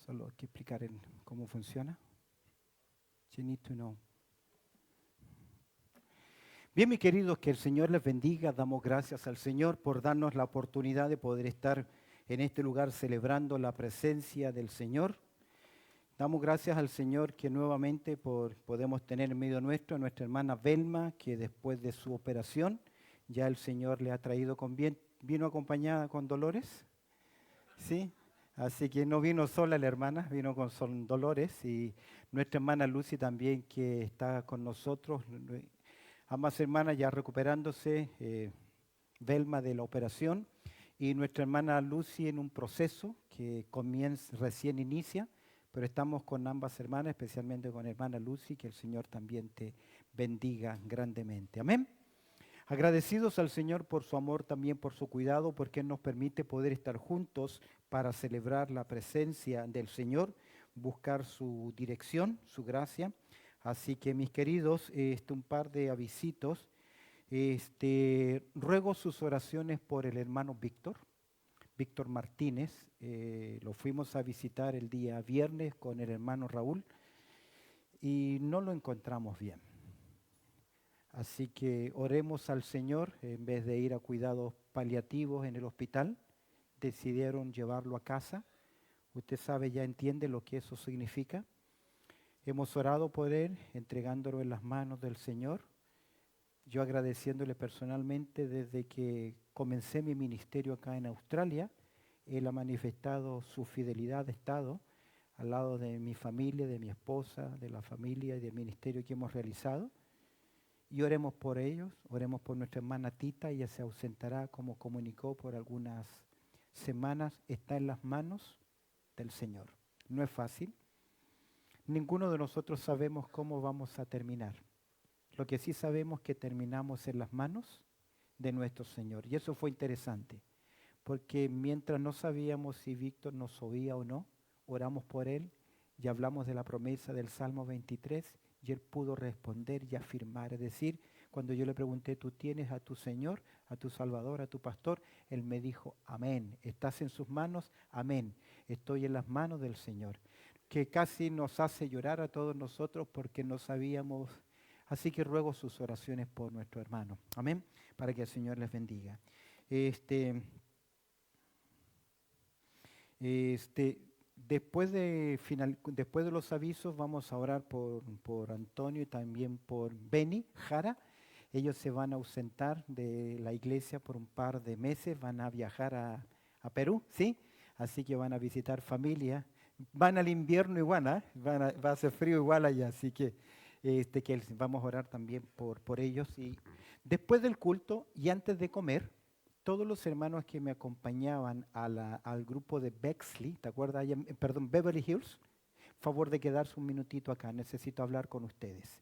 Solo hay que explicar cómo funciona. You need to know. Bien, mis queridos, que el Señor les bendiga. Damos gracias al Señor por darnos la oportunidad de poder estar en este lugar celebrando la presencia del Señor. Damos gracias al Señor que nuevamente podemos tener en medio nuestro a nuestra hermana Velma, que después de su operación ya el Señor le ha traído con bien. ¿Vino acompañada con Dolores? Sí. Así que no vino sola la hermana, vino con Dolores y nuestra hermana Lucy también que está con nosotros. Ambas hermanas ya recuperándose, Velma de la operación y nuestra hermana Lucy en un proceso que recién inicia, pero estamos con ambas hermanas, especialmente con hermana Lucy, que el Señor también te bendiga grandemente. Amén. Agradecidos al Señor por su amor, también por su cuidado, porque Él nos permite poder estar juntos para celebrar la presencia del Señor, buscar su dirección, su gracia. Así que mis queridos, un par de avisitos. Ruego sus oraciones por el hermano Víctor Martínez. Lo fuimos a visitar el día viernes con el hermano Raúl y no lo encontramos bien. Así que oremos al Señor, en vez de ir a cuidados paliativos en el hospital, decidieron llevarlo a casa. Usted sabe, ya entiende lo que eso significa. Hemos orado por él, entregándolo en las manos del Señor. Yo agradeciéndole personalmente desde que comencé mi ministerio acá en Australia, él ha manifestado su fidelidad de estado al lado de mi familia, de mi esposa, de la familia y del ministerio que hemos realizado. Y oremos por ellos, oremos por nuestra hermana Tita, ella se ausentará como comunicó por algunas semanas, está en las manos del Señor. No es fácil, ninguno de nosotros sabemos cómo vamos a terminar. Lo que sí sabemos es que terminamos en las manos de nuestro Señor. Y eso fue interesante, porque mientras no sabíamos si Víctor nos oía o no, oramos por él y hablamos de la promesa del Salmo 23 y él pudo responder y afirmar. Es decir, cuando yo le pregunté, ¿tú tienes a tu Señor, a tu Salvador, a tu Pastor? Él me dijo, amén. ¿Estás en sus manos? Amén. Estoy en las manos del Señor. Que casi nos hace llorar a todos nosotros porque no sabíamos. Así que ruego sus oraciones por nuestro hermano. Amén. Para que el Señor les bendiga. Después de los avisos vamos a orar por Antonio y también por Beni Jara. Ellos se van a ausentar de la iglesia por un par de meses, van a viajar a Perú, ¿sí? Así que van a visitar familia. Van al invierno igual, ¿eh? Va a hacer frío igual allá, así que vamos a orar también por ellos. Y después del culto y antes de comer, todos los hermanos que me acompañaban al grupo de Bexley, ¿te acuerdas? Beverly Hills, favor de quedarse un minutito acá, necesito hablar con ustedes.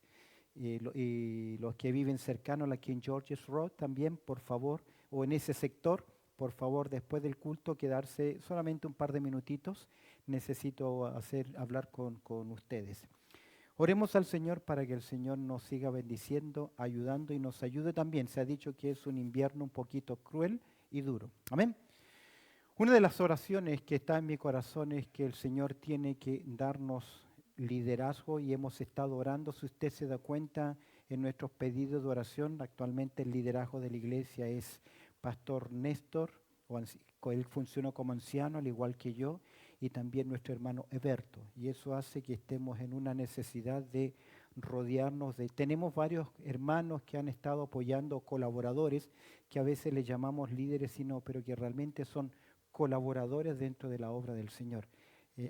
Y los que viven cercanos aquí en Georges Road también, por favor, o en ese sector, por favor, después del culto, quedarse solamente un par de minutitos, necesito hablar con ustedes. Oremos al Señor para que el Señor nos siga bendiciendo, ayudando y nos ayude también. Se ha dicho que es un invierno un poquito cruel y duro. Amén. Una de las oraciones que está en mi corazón es que el Señor tiene que darnos liderazgo y hemos estado orando. Si usted se da cuenta en nuestros pedidos de oración, actualmente el liderazgo de la iglesia es Pastor Néstor, él funcionó como anciano al igual que yo, y también nuestro hermano Eberto. Y eso hace que estemos en una necesidad de rodearnos de... Tenemos varios hermanos que han estado apoyando, colaboradores, que a veces les llamamos líderes, pero que realmente son colaboradores dentro de la obra del Señor.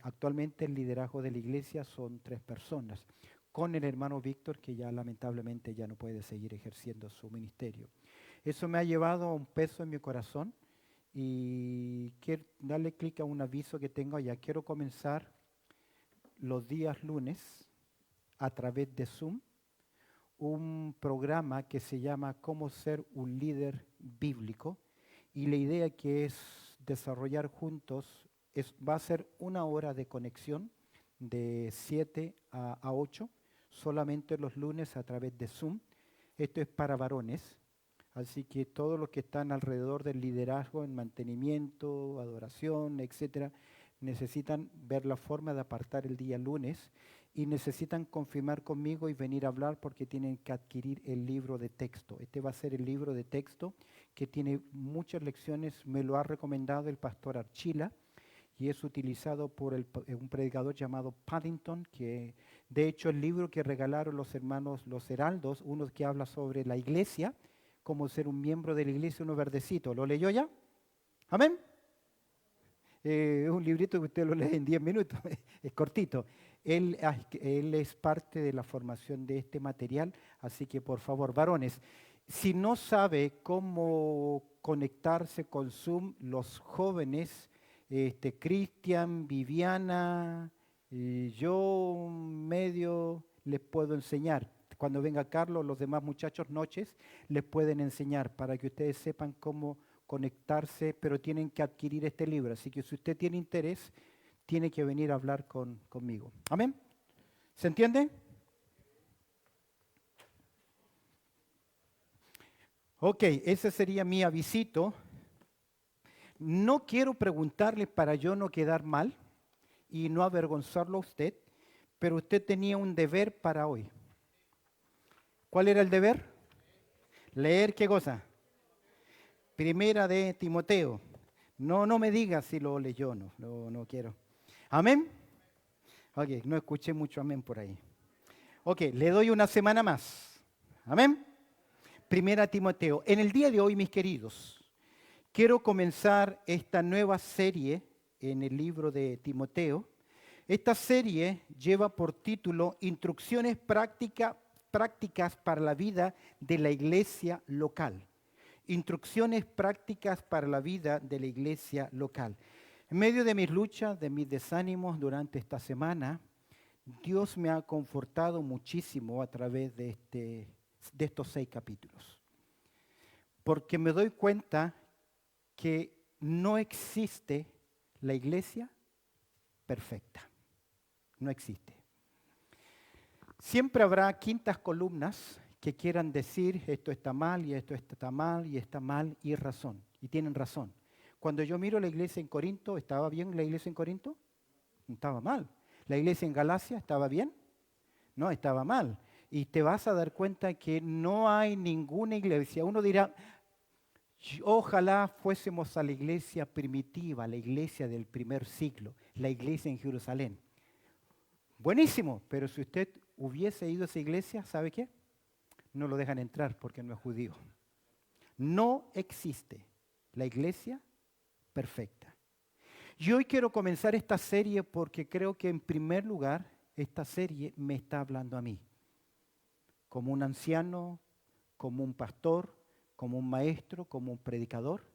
Actualmente el liderazgo de la iglesia son 3 personas, con el hermano Víctor, que ya lamentablemente ya no puede seguir ejerciendo su ministerio. Eso me ha llevado a un peso en mi corazón y quiero darle clic a un aviso que tengo allá. Quiero comenzar los días lunes a través de Zoom un programa que se llama Cómo ser un líder bíblico, y la idea que es desarrollar juntos va a ser 1 hora de conexión de 7 a 8, solamente los lunes a través de Zoom. Esto es para varones, así que todos los que están alrededor del liderazgo en mantenimiento, adoración, etcétera, necesitan ver la forma de apartar el día lunes y necesitan confirmar conmigo y venir a hablar porque tienen que adquirir el libro de texto. Este va a ser el libro de texto que tiene muchas lecciones, me lo ha recomendado el pastor Archila y es utilizado por un predicador llamado Paddington, que de hecho el libro que regalaron los hermanos Los Heraldos, uno que habla sobre la iglesia, cómo ser un miembro de la iglesia, uno verdecito. ¿Lo leyó ya? Amén. Es un librito que usted lo lee en 10 minutos, es cortito. Él es parte de la formación de este material, así que por favor, varones, si no sabe cómo conectarse con Zoom, los jóvenes, Cristian, Viviana, yo medio les puedo enseñar. Cuando venga Carlos, los demás muchachos noches les pueden enseñar para que ustedes sepan cómo conectarse, pero tienen que adquirir este libro. Así que si usted tiene interés, tiene que venir a hablar conmigo. ¿Amén? ¿Se entiende? Ok, ese sería mi avisito. No quiero preguntarle para yo no quedar mal y no avergonzarlo a usted, pero usted tenía un deber para hoy. ¿Cuál era el deber? Leer qué cosa. Primera de Timoteo. No me diga si lo leyó, no quiero. ¿Amén? Ok, no escuché mucho amén por ahí. Ok, le doy una semana más. Amén. Primera Timoteo. En el día de hoy, mis queridos, quiero comenzar esta nueva serie en el libro de Timoteo. Esta serie lleva por título Instrucciones prácticas para la vida de la iglesia local. Instrucciones prácticas para la vida de la iglesia local. En medio de mis luchas, de mis desánimos durante esta semana, Dios me ha confortado muchísimo a través de estos 6 capítulos. Porque me doy cuenta que no existe la iglesia perfecta. No existe. Siempre habrá quintas columnas que quieran decir esto está mal y esto está mal y está mal y razón. Y tienen razón. Cuando yo miro la iglesia en Corinto, ¿estaba bien la iglesia en Corinto? No estaba mal. ¿La iglesia en Galacia estaba bien? No, estaba mal. Y te vas a dar cuenta que no hay ninguna iglesia. Uno dirá, ojalá fuésemos a la iglesia primitiva, la iglesia del primer siglo, la iglesia en Jerusalén. Buenísimo, pero si usted hubiese ido a esa iglesia, ¿sabe qué? No lo dejan entrar porque no es judío. No existe la iglesia perfecta. Y hoy quiero comenzar esta serie porque creo que en primer lugar esta serie me está hablando a mí. Como un anciano, como un pastor, como un maestro, como un predicador.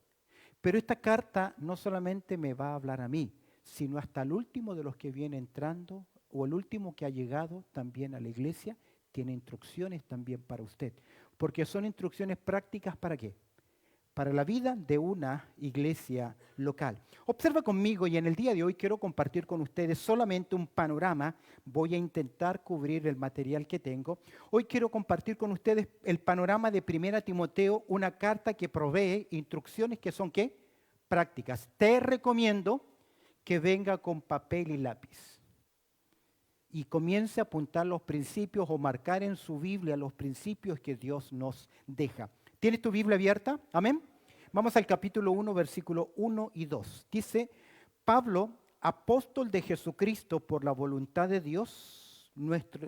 Pero esta carta no solamente me va a hablar a mí, sino hasta el último de los que viene entrando o el último que ha llegado también a la iglesia, tiene instrucciones también para usted. Porque son instrucciones prácticas ¿para qué? Para la vida de una iglesia local. Observa conmigo y en el día de hoy quiero compartir con ustedes solamente un panorama. Voy a intentar cubrir el material que tengo. Hoy quiero compartir con ustedes el panorama de 1 Timoteo, una carta que provee instrucciones que son ¿qué? Prácticas. Te recomiendo que venga con papel y lápiz y comience a apuntar los principios o marcar en su Biblia los principios que Dios nos deja. ¿Tienes tu Biblia abierta? Amén. Vamos al capítulo 1, versículo 1 y 2. Dice, Pablo, apóstol de Jesucristo por la voluntad de Dios, nuestro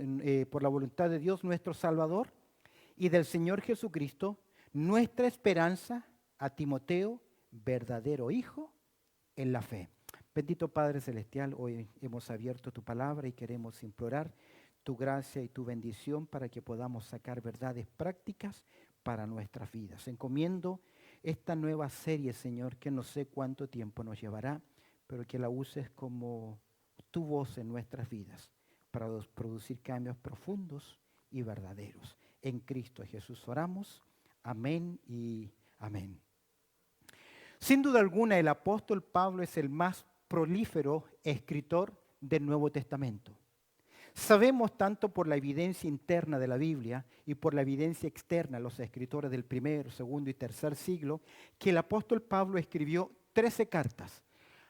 Salvador, y del Señor Jesucristo, nuestra esperanza, a Timoteo, verdadero hijo en la fe. Bendito Padre Celestial, hoy hemos abierto tu palabra y queremos implorar tu gracia y tu bendición para que podamos sacar verdades prácticas para nuestras vidas. Encomiendo esta nueva serie, Señor, que no sé cuánto tiempo nos llevará, pero que la uses como tu voz en nuestras vidas para producir cambios profundos y verdaderos. En Cristo Jesús oramos. Amén y amén. Sin duda alguna, el apóstol Pablo es el más prolífero escritor del Nuevo Testamento. Sabemos tanto por la evidencia interna de la Biblia y por la evidencia externa de los escritores del primer, segundo y tercer siglo, que el apóstol Pablo escribió 13 cartas.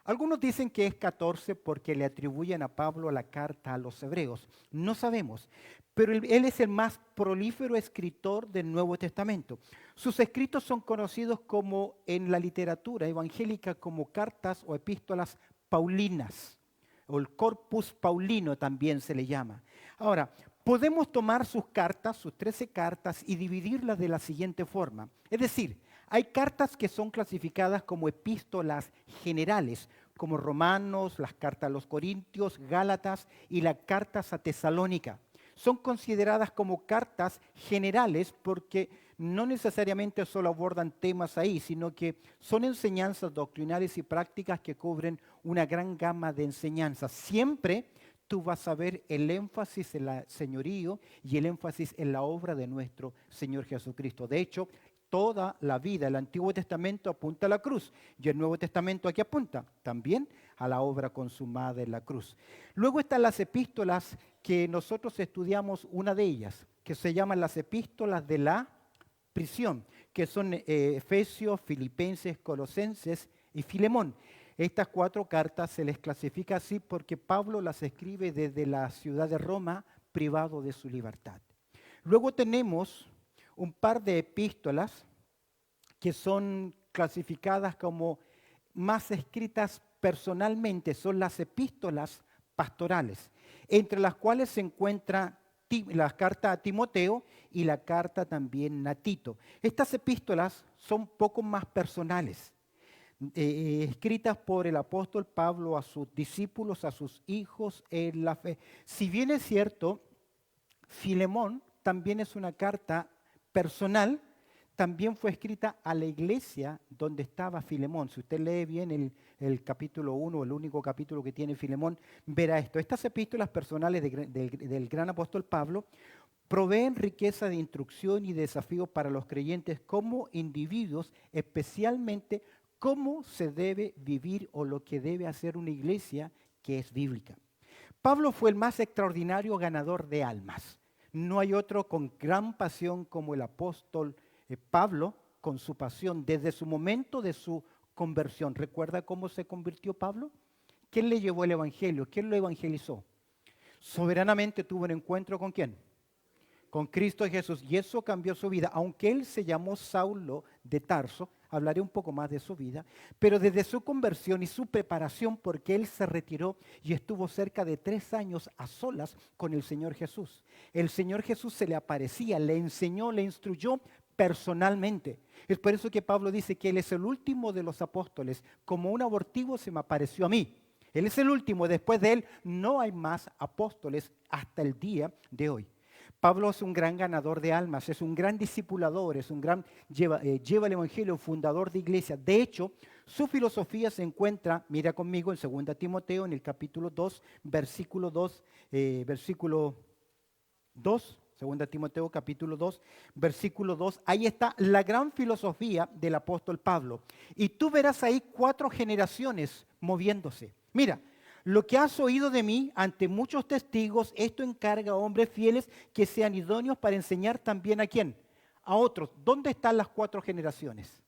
Algunos dicen que es 14 porque le atribuyen a Pablo la carta a los hebreos. No sabemos, pero él es el más prolífero escritor del Nuevo Testamento. Sus escritos son conocidos como en la literatura evangélica como cartas o epístolas paulinas, o el corpus paulino también se le llama. Ahora, podemos tomar sus cartas, sus 13 cartas, y dividirlas de la siguiente forma. Es decir, hay cartas que son clasificadas como epístolas generales, como Romanos, las cartas a los Corintios, Gálatas y las cartas a Tesalónica. Son consideradas como cartas generales porque no necesariamente solo abordan temas ahí, sino que son enseñanzas doctrinales y prácticas que cubren una gran gama de enseñanzas. Siempre tú vas a ver el énfasis en el señorío y el énfasis en la obra de nuestro Señor Jesucristo. De hecho, toda la vida, el Antiguo Testamento apunta a la cruz y el Nuevo Testamento ¿a qué apunta? También a la obra consumada en la cruz. Luego están las epístolas que nosotros estudiamos, una de ellas, que se llaman las epístolas de la prisión, que son Efesios, Filipenses, Colosenses y Filemón. Estas 4 cartas se les clasifica así porque Pablo las escribe desde la ciudad de Roma, privado de su libertad. Luego tenemos un par de epístolas que son clasificadas como más escritas personalmente, son las epístolas pastorales, entre las cuales se encuentra la carta a Timoteo y la carta también a Tito. Estas epístolas son poco más personales, escritas por el apóstol Pablo a sus discípulos, a sus hijos en la fe. Si bien es cierto, Filemón también es una carta personal, también fue escrita a la iglesia donde estaba Filemón. Si usted lee bien el capítulo 1, el único capítulo que tiene Filemón, verá esto. Estas epístolas personales del gran apóstol Pablo proveen riqueza de instrucción y desafío para los creyentes como individuos, especialmente cómo se debe vivir o lo que debe hacer una iglesia que es bíblica. Pablo fue el más extraordinario ganador de almas. No hay otro con gran pasión como el apóstol Pablo, con su pasión desde su momento de su conversión. ¿Recuerda cómo se convirtió Pablo? ¿Quién le llevó el evangelio? ¿Quién lo evangelizó? Soberanamente tuvo un encuentro ¿con quién? Con Cristo Jesús. Y eso cambió su vida. Aunque él se llamó Saulo de Tarso, hablaré un poco más de su vida, pero desde su conversión y su preparación, porque él se retiró y estuvo cerca de 3 años a solas con el Señor Jesús. El Señor Jesús se le aparecía, le enseñó, le instruyó personalmente. Es por eso que Pablo dice que él es el último de los apóstoles. Como un abortivo se me apareció a mí. Él es el último. Después de él no hay más apóstoles hasta el día de hoy. Pablo es un gran ganador de almas, es un gran discipulador, es un gran lleva el evangelio, fundador de iglesia. De hecho, su filosofía se encuentra, mira conmigo, en 2 Timoteo, en el capítulo 2, versículo 2, 2 Timoteo capítulo 2, versículo 2. Ahí está la gran filosofía del apóstol Pablo. Y tú verás ahí 4 generaciones moviéndose. Mira. Lo que has oído de mí ante muchos testigos, esto encarga a hombres fieles que sean idóneos para enseñar también a quién, a otros. ¿Dónde están las 4 generaciones?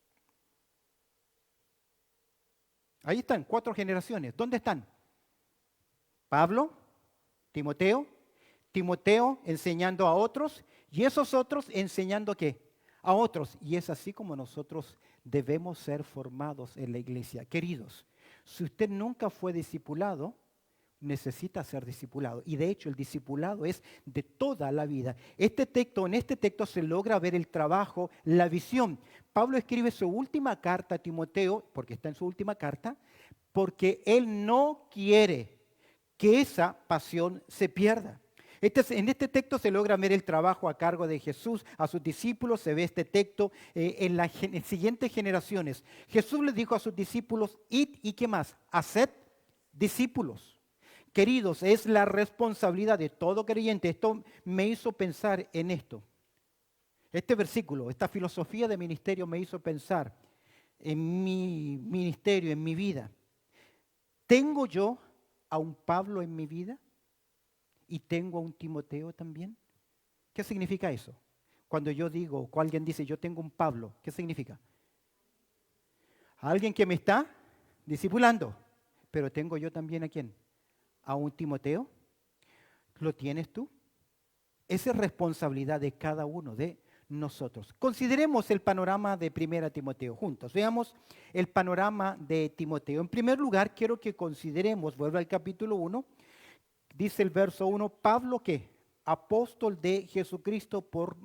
Ahí están, 4 generaciones. ¿Dónde están? Pablo, Timoteo, Timoteo enseñando a otros y esos otros enseñando ¿qué? A otros. Y es así como nosotros debemos ser formados en la iglesia. Queridos, si usted nunca fue discipulado, necesita ser discipulado. Y de hecho el discipulado es de toda la vida. En este texto se logra ver el trabajo, la visión. Pablo escribe su última carta a Timoteo, porque está en su última carta, porque él no quiere que esa pasión se pierda. En este texto se logra ver el trabajo a cargo de Jesús a sus discípulos, se ve este texto en las siguientes generaciones. Jesús les dijo a sus discípulos, id y ¿qué más? Haced discípulos. Queridos, es la responsabilidad de todo creyente. Esto me hizo pensar en esto. Este versículo, esta filosofía de ministerio me hizo pensar en mi ministerio, en mi vida. ¿Tengo yo a un Pablo en mi vida? ¿Y tengo a un Timoteo también? ¿Qué significa eso? Cuando yo digo, o alguien dice, yo tengo un Pablo, ¿qué significa? Alguien que me está discipulando. pero tengo yo también ¿a quién? A un Timoteo. ¿Lo tienes tú? Esa es responsabilidad de cada uno de nosotros. Consideremos el panorama de 1 Timoteo juntos. Veamos el panorama de Timoteo. En primer lugar, quiero que consideremos, vuelvo al capítulo 1, dice el verso 1, Pablo, ¿qué? Apóstol de Jesucristo por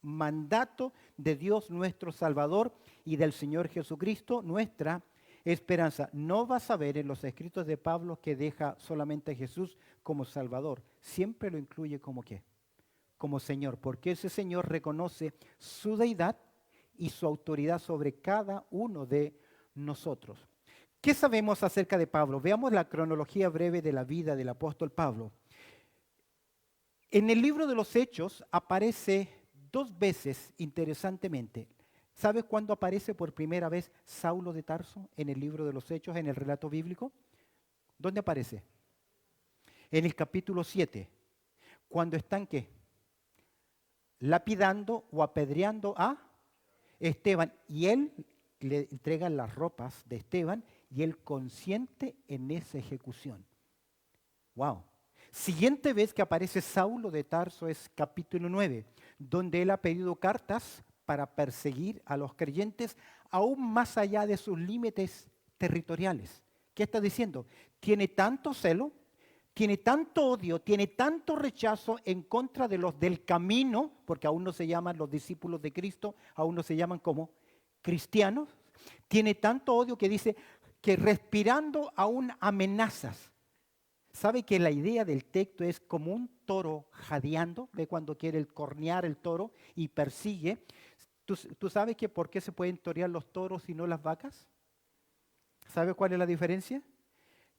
mandato de Dios nuestro Salvador y del Señor Jesucristo, nuestra esperanza. No vas a ver en los escritos de Pablo que deja solamente a Jesús como Salvador. Siempre lo incluye como ¿qué? Como Señor, porque ese Señor reconoce su deidad y su autoridad sobre cada uno de nosotros. ¿Qué sabemos acerca de Pablo? Veamos la cronología breve de la vida del apóstol Pablo. En el libro de los Hechos aparece 2 veces, interesantemente. ¿Sabes cuándo aparece por primera vez Saulo de Tarso en el libro de los Hechos, en el relato bíblico? ¿Dónde aparece? En el capítulo 7. ¿Cuándo están qué? Lapidando o apedreando a Esteban. Y él le entrega las ropas de Esteban y él consiente en esa ejecución. ¡Wow! Siguiente vez que aparece Saulo de Tarso es capítulo 9, donde él ha pedido cartas para perseguir a los creyentes aún más allá de sus límites territoriales. ¿Qué está diciendo? Tiene tanto celo, tiene tanto odio, tiene tanto rechazo en contra de los del camino, porque aún no se llaman los discípulos de Cristo, aún no se llaman como cristianos. Tiene tanto odio que dice que respirando aún amenazas. ¿Sabe que la idea del texto es como un toro jadeando? ¿Ve cuando quiere cornear el toro y persigue? ¿Tú sabes que por qué se pueden torear los toros y no las vacas? ¿Sabe cuál es la diferencia?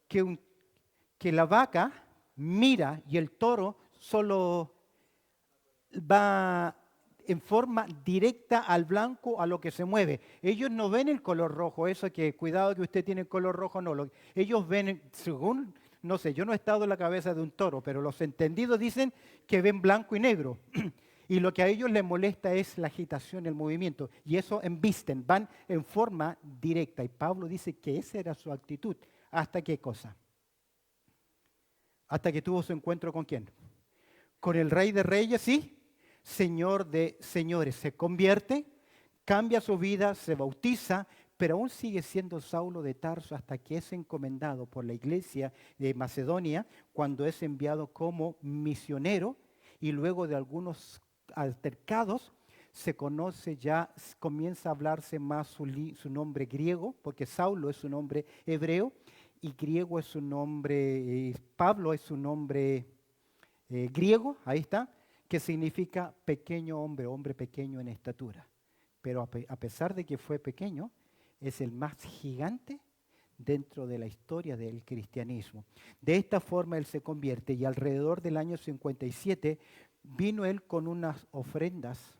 Que la vaca mira y el toro solo va en forma directa al blanco, a lo que se mueve. Ellos no ven el color rojo, eso que cuidado que usted tiene el color rojo, no. Ellos ven, según, no sé, yo no he estado en la cabeza de un toro, pero los entendidos dicen que ven blanco y negro. Y lo que a ellos les molesta es la agitación, el movimiento. Y eso embisten, van en forma directa. Y Pablo dice que esa era su actitud. ¿Hasta qué cosa? Hasta que tuvo su encuentro con ¿quién? Con el Rey de Reyes, sí, Señor de señores. Se convierte, cambia su vida, se bautiza, pero aún sigue siendo Saulo de Tarso hasta que es encomendado por la iglesia de Macedonia cuando es enviado como misionero y luego de algunos altercados se conoce ya, comienza a hablarse más su nombre griego, porque Saulo es su nombre hebreo y griego es su nombre, Pablo es su nombre griego, ahí está, que significa pequeño hombre, hombre pequeño en estatura. Pero a pesar de que fue pequeño, es el más gigante dentro de la historia del cristianismo. De esta forma él se convierte y alrededor del año 57 vino él con unas ofrendas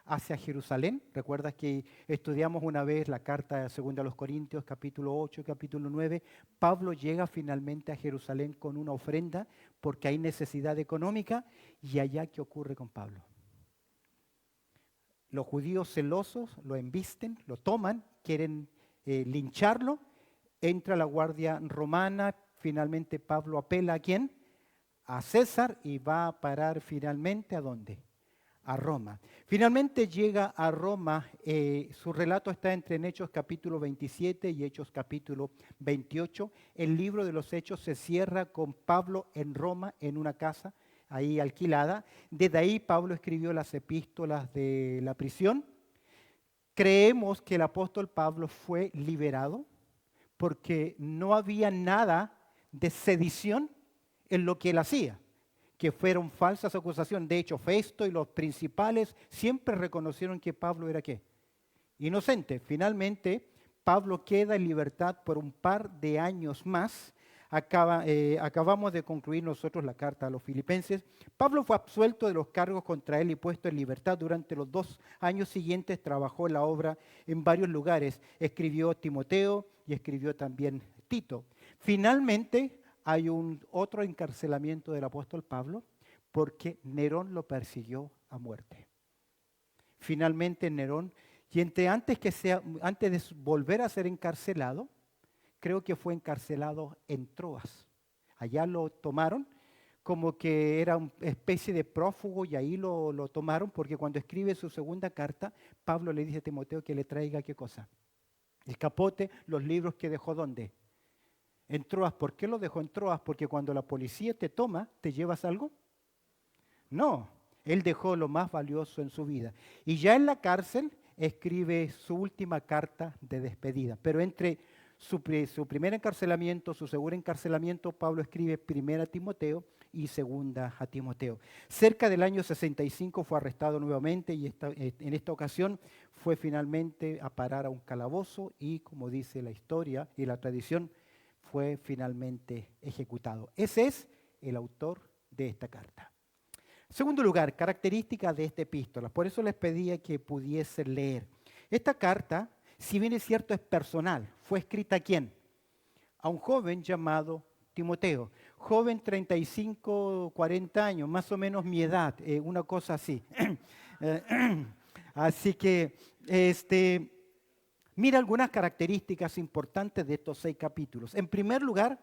hacia Jerusalén. ¿Recuerdas que estudiamos una vez la carta segunda a los Corintios, capítulo 8, capítulo 9? Pablo llega finalmente a Jerusalén con una ofrenda porque hay necesidad económica y allá ¿qué ocurre con Pablo? Los judíos celosos lo embisten, lo toman, quieren lincharlo, entra la guardia romana, finalmente Pablo apela ¿a quién? A César y va a parar finalmente ¿a dónde? A Roma. Finalmente llega a Roma, su relato está en Hechos capítulo 27 y Hechos capítulo 28. El libro de los Hechos se cierra con Pablo en Roma, en una casa ahí alquilada. Desde ahí Pablo escribió las epístolas de la prisión. Creemos que el apóstol Pablo fue liberado porque no había nada de sedición en lo que él hacía, que fueron falsas acusaciones. De hecho, Festo y los principales siempre reconocieron que Pablo era ¿qué? Inocente. Finalmente, Pablo queda en libertad por un par de años más. Acabamos de concluir nosotros la carta a los filipenses. Pablo fue absuelto de los cargos contra él y puesto en libertad. Durante los 2 años siguientes trabajó en la obra en varios lugares. Escribió Timoteo y escribió también Tito. Finalmente, hay otro encarcelamiento del apóstol Pablo porque Nerón lo persiguió a muerte. Finalmente Nerón, y antes de volver a ser encarcelado, creo que fue encarcelado en Troas. Allá lo tomaron como que era una especie de prófugo y ahí lo tomaron porque cuando escribe su segunda carta, Pablo le dice a Timoteo que le traiga ¿qué cosa? El capote, los libros que dejó ¿dónde? En Troas. ¿Por qué lo dejó en Troas? Porque cuando la policía te toma, ¿te llevas algo? No, él dejó lo más valioso en su vida. Y ya en la cárcel escribe su última carta de despedida. Pero entre su primer encarcelamiento, su segundo encarcelamiento, Pablo escribe primera a Timoteo y segunda a Timoteo. Cerca del año 65 fue arrestado nuevamente y en esta ocasión fue finalmente a parar a un calabozo y, como dice la historia y la tradición, fue finalmente ejecutado. Ese es el autor de esta carta. Segundo lugar, características de esta epístola. Por eso les pedía que pudiesen leer. Esta carta, si bien es cierto, es personal. Fue escrita ¿a quién? A un joven llamado Timoteo. Joven 35, 40 años, más o menos mi edad, una cosa así. Así que, mira algunas características importantes de estos 6 capítulos. En primer lugar,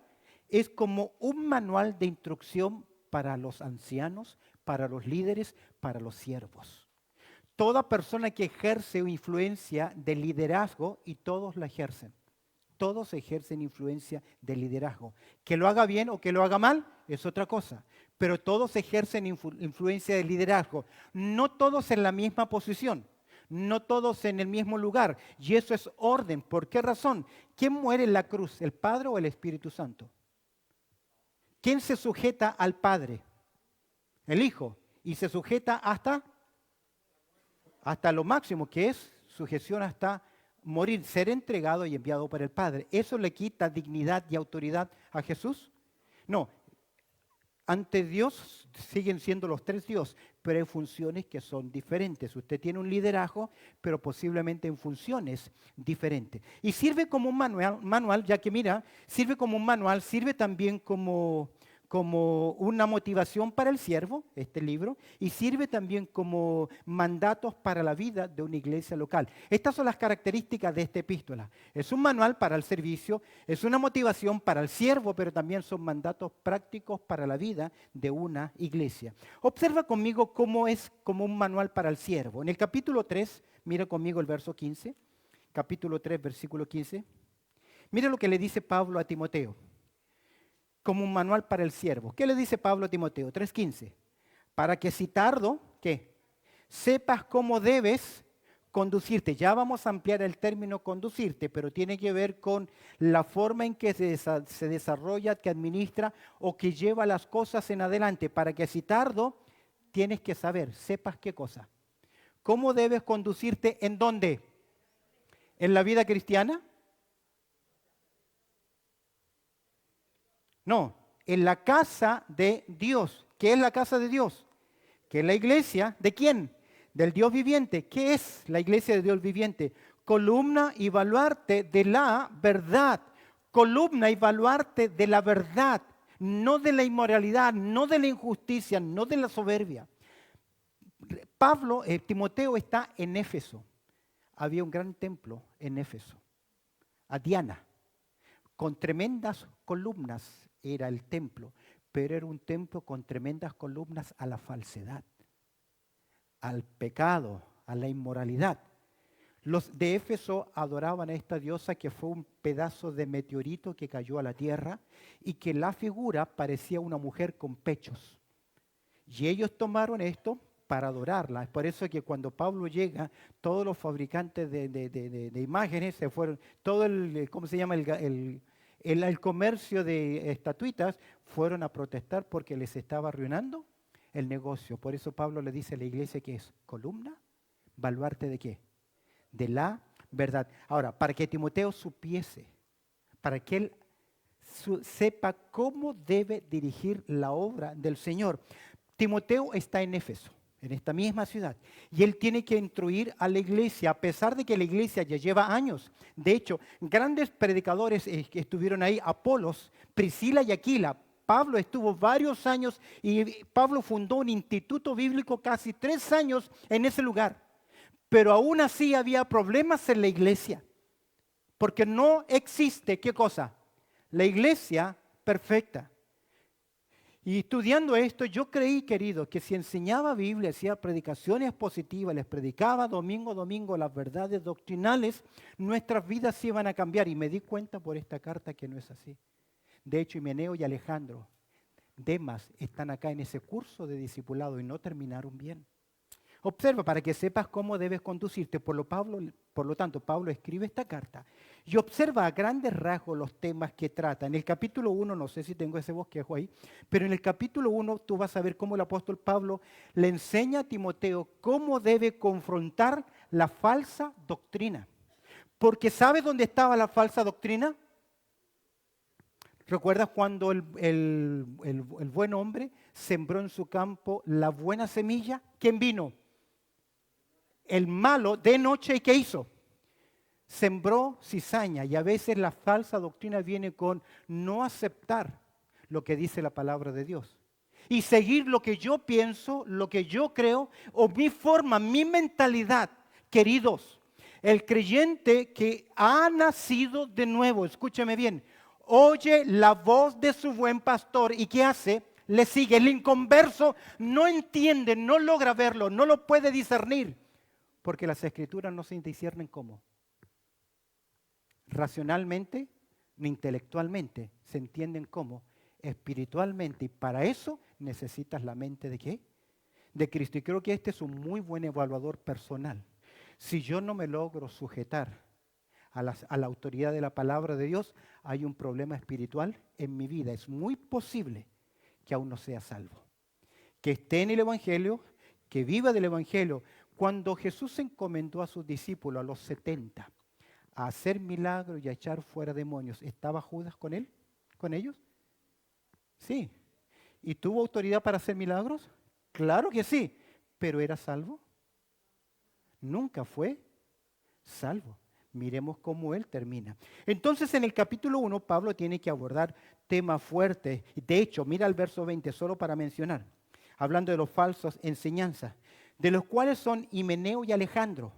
es como un manual de instrucción para los ancianos, para los líderes, para los siervos. Toda persona que ejerce influencia de liderazgo, y todos la ejercen, todos ejercen influencia de liderazgo. Que lo haga bien o que lo haga mal es otra cosa, pero todos ejercen influencia de liderazgo. No todos en la misma posición, no todos en el mismo lugar, y eso es orden. ¿Por qué razón? ¿Quién muere en la cruz, el Padre o el Espíritu Santo? ¿Quién se sujeta al Padre? El Hijo. Y se sujeta hasta lo máximo, que es sujeción hasta morir, ser entregado y enviado por el Padre. ¿Eso le quita dignidad y autoridad a Jesús? No. Ante Dios siguen siendo los 3 Dios, pero hay funciones que son diferentes. Usted tiene un liderazgo, pero posiblemente en funciones diferentes. Y sirve como un manual, ya que mira, sirve como un manual, sirve también como una motivación para el siervo, este libro, y sirve también como mandatos para la vida de una iglesia local. Estas son las características de esta epístola. Es un manual para el servicio, es una motivación para el siervo, pero también son mandatos prácticos para la vida de una iglesia. Observa conmigo cómo es como un manual para el siervo. En el capítulo 3, mira conmigo el verso 15, capítulo 3, versículo 15. Mira lo que le dice Pablo a Timoteo. Como un manual para el siervo. ¿Qué le dice Pablo a Timoteo? 3:15. Para que si tardo, ¿qué? Sepas cómo debes conducirte. Ya vamos a ampliar el término conducirte, pero tiene que ver con la forma en que se desarrolla, que administra o que lleva las cosas en adelante. Para que si tardo, tienes que saber, sepas qué cosa. ¿Cómo debes conducirte? ¿En dónde? ¿En la vida cristiana? No, en la casa de Dios. ¿Qué es la casa de Dios? ¿Qué es la iglesia? ¿De quién? Del Dios viviente. ¿Qué es la iglesia de Dios viviente? Columna y baluarte de la verdad. Columna y baluarte de la verdad, no de la inmoralidad, no de la injusticia, no de la soberbia. Timoteo está en Éfeso. Había un gran templo en Éfeso, a Diana, con tremendas columnas. Era el templo, pero era un templo con tremendas columnas a la falsedad, al pecado, a la inmoralidad. Los de Éfeso adoraban a esta diosa que fue un pedazo de meteorito que cayó a la tierra y que la figura parecía una mujer con pechos. Y ellos tomaron esto para adorarla. Es por eso que cuando Pablo llega, todos los fabricantes de imágenes se fueron, todo el, ¿cómo se llama? El comercio de estatuitas fueron a protestar porque les estaba arruinando el negocio. Por eso Pablo le dice a la iglesia que es columna, baluarte de qué? De la verdad. Ahora, para que Timoteo supiese, para que él sepa cómo debe dirigir la obra del Señor. Timoteo está en Éfeso, en esta misma ciudad, y él tiene que instruir a la iglesia, a pesar de que la iglesia ya lleva años. De hecho, grandes predicadores que estuvieron ahí, Apolos, Priscila y Aquila. Pablo estuvo varios años y Pablo fundó un instituto bíblico casi 3 años en ese lugar. Pero aún así había problemas en la iglesia. Porque no existe, ¿qué cosa? La iglesia perfecta. Y estudiando esto, yo creí, querido, que si enseñaba Biblia, hacía predicaciones positivas, les predicaba domingo a domingo las verdades doctrinales, nuestras vidas se iban a cambiar. Y me di cuenta por esta carta que no es así. De hecho, Himeneo y Alejandro, Demas, están acá en ese curso de discipulado y no terminaron bien. Observa para que sepas cómo debes conducirte. Por lo tanto, Pablo escribe esta carta y observa a grandes rasgos los temas que trata. En el capítulo 1, no sé si tengo ese bosquejo ahí, pero en el capítulo 1 tú vas a ver cómo el apóstol Pablo le enseña a Timoteo cómo debe confrontar la falsa doctrina. Porque ¿sabes dónde estaba la falsa doctrina? ¿Recuerdas cuando el buen hombre sembró en su campo la buena semilla? ¿Quién vino? El malo de noche, ¿y qué hizo? Sembró cizaña, y a veces la falsa doctrina viene con no aceptar lo que dice la palabra de Dios y seguir lo que yo pienso, lo que yo creo o mi forma, mi mentalidad. Queridos, el creyente que ha nacido de nuevo, escúcheme bien, oye la voz de su buen pastor y ¿qué hace? Le sigue. El inconverso no entiende, no logra verlo, no lo puede discernir. Porque las escrituras no se disciernen cómo. Racionalmente ni intelectualmente. Se entienden cómo. Espiritualmente. Y para eso necesitas la mente ¿de qué? De Cristo. Y creo que este es un muy buen evaluador personal. Si yo no me logro sujetar a la autoridad de la palabra de Dios, hay un problema espiritual en mi vida. Es muy posible que aún no sea salvo. Que esté en el Evangelio, que viva del Evangelio. Cuando Jesús se encomendó a sus discípulos, a los 70, a hacer milagros y a echar fuera demonios, ¿estaba Judas con él? ¿Con ellos? Sí. ¿Y tuvo autoridad para hacer milagros? Claro que sí. ¿Pero era salvo? Nunca fue salvo. Miremos cómo él termina. Entonces, en el capítulo 1, Pablo tiene que abordar temas fuertes. De hecho, mira el verso 20, solo para mencionar, hablando de los falsos enseñanzas, de los cuales son Himeneo y Alejandro.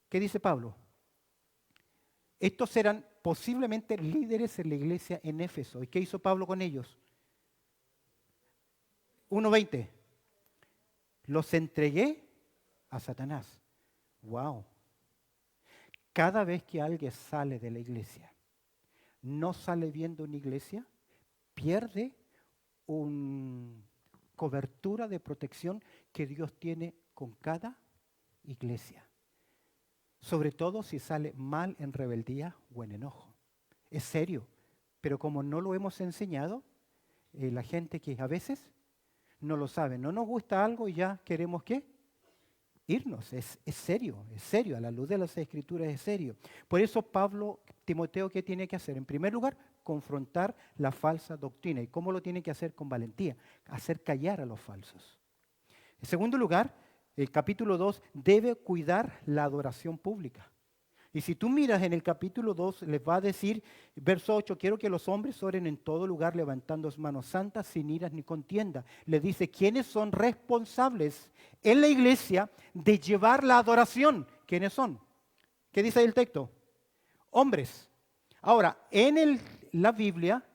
¿Qué dice Pablo? Estos eran posiblemente líderes en la iglesia en Éfeso. ¿Y qué hizo Pablo con ellos? 1:20. Los entregué a Satanás. Wow. Cada vez que alguien sale de la iglesia, no sale bien de una iglesia, pierde una cobertura de protección que Dios tiene con cada iglesia. Sobre todo si sale mal en rebeldía o en enojo. Es serio, pero como no lo hemos enseñado, la gente que a veces no lo sabe, no nos gusta algo y ya queremos ¿qué? Irnos. Es serio, a la luz de las Escrituras es serio. Por eso Pablo, Timoteo, ¿qué tiene que hacer? En primer lugar, confrontar la falsa doctrina. ¿Y cómo lo tiene que hacer? Con valentía, hacer callar a los falsos. En segundo lugar, el capítulo 2 debe cuidar la adoración pública. Y si tú miras en el capítulo 2, les va a decir, verso 8, quiero que los hombres oren en todo lugar levantando sus manos santas, sin iras ni contienda. Le dice, ¿quiénes son responsables en la iglesia de llevar la adoración? ¿Quiénes son? ¿Qué dice ahí el texto? Hombres. Ahora, en la Biblia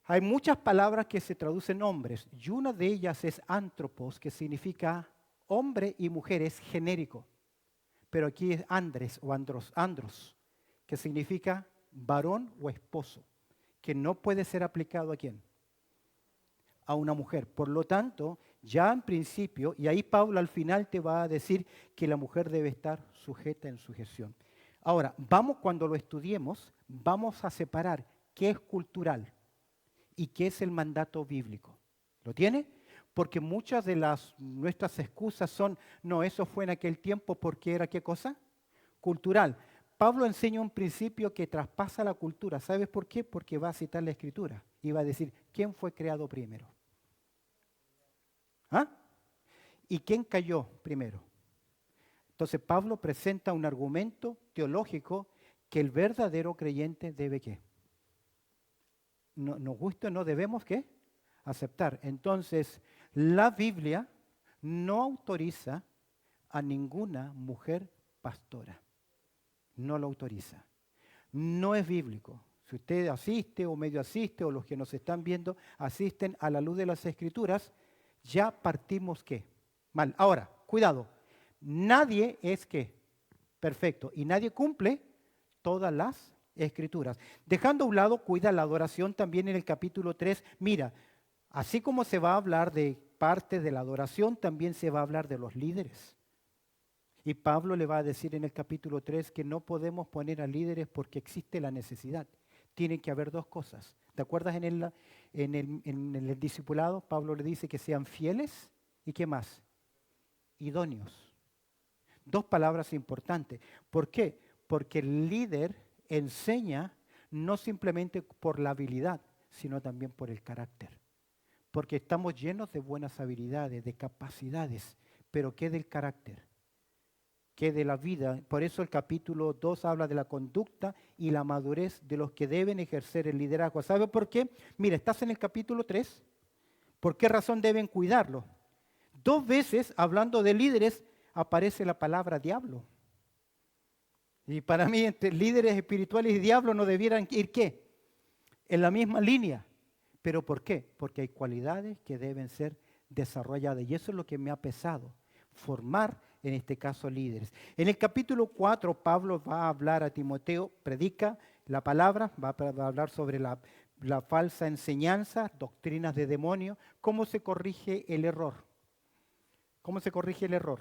hay muchas palabras que se traducen hombres y una de ellas es antropos, que significa hombre y mujer, es genérico. Pero aquí es andres o andros, que significa varón o esposo, que no puede ser aplicado ¿a quién? A una mujer. Por lo tanto, ya en principio, y ahí Pablo al final te va a decir que la mujer debe estar sujeta en sujeción. Ahora, cuando lo estudiemos, vamos a separar qué es cultural y qué es el mandato bíblico. ¿Lo tiene? Porque muchas de nuestras excusas son, no, eso fue en aquel tiempo porque era ¿qué cosa? Cultural. Pablo enseña un principio que traspasa la cultura. ¿Sabes por qué? Porque va a citar la Escritura y va a decir, ¿quién fue creado primero? ¿Ah? ¿Y quién cayó primero? Entonces Pablo presenta un argumento teológico que el verdadero creyente debe ¿qué? No, nos gusta, no debemos ¿qué? Aceptar. Entonces, la Biblia no autoriza a ninguna mujer pastora. No lo autoriza. No es bíblico. Si usted asiste o medio asiste o los que nos están viendo asisten a la luz de las Escrituras, ya partimos ¿qué? Mal. Ahora, cuidado. Nadie es ¿qué? Perfecto. Y nadie cumple todas las Escrituras. Dejando a un lado, cuida la adoración también en el capítulo 3. Mira, así como se va a hablar de parte de la adoración, también se va a hablar de los líderes. Y Pablo le va a decir en el capítulo 3 que no podemos poner a líderes porque existe la necesidad. Tienen que haber dos cosas. ¿Te acuerdas en el discipulado? Pablo le dice que sean fieles y ¿qué más? Idóneos. Dos palabras importantes. ¿Por qué? Porque el líder enseña no simplemente por la habilidad, sino también por el carácter. Porque estamos llenos de buenas habilidades, de capacidades, pero ¿qué del carácter? ¿Qué de la vida? Por eso el capítulo 2 habla de la conducta y la madurez de los que deben ejercer el liderazgo. ¿Sabe por qué? Mira, estás en el capítulo 3. ¿Por qué razón deben cuidarlo? 2 veces, hablando de líderes, aparece la palabra diablo. Y para mí, entre líderes espirituales y diablo no debieran ir, ¿qué? En la misma línea. ¿Pero por qué? Porque hay cualidades que deben ser desarrolladas. Y eso es lo que me ha pesado. Formar, en este caso, líderes. En el capítulo 4, Pablo va a hablar a Timoteo, predica la palabra, va a hablar sobre la falsa enseñanza, doctrinas de demonio, cómo se corrige el error. ¿Cómo se corrige el error?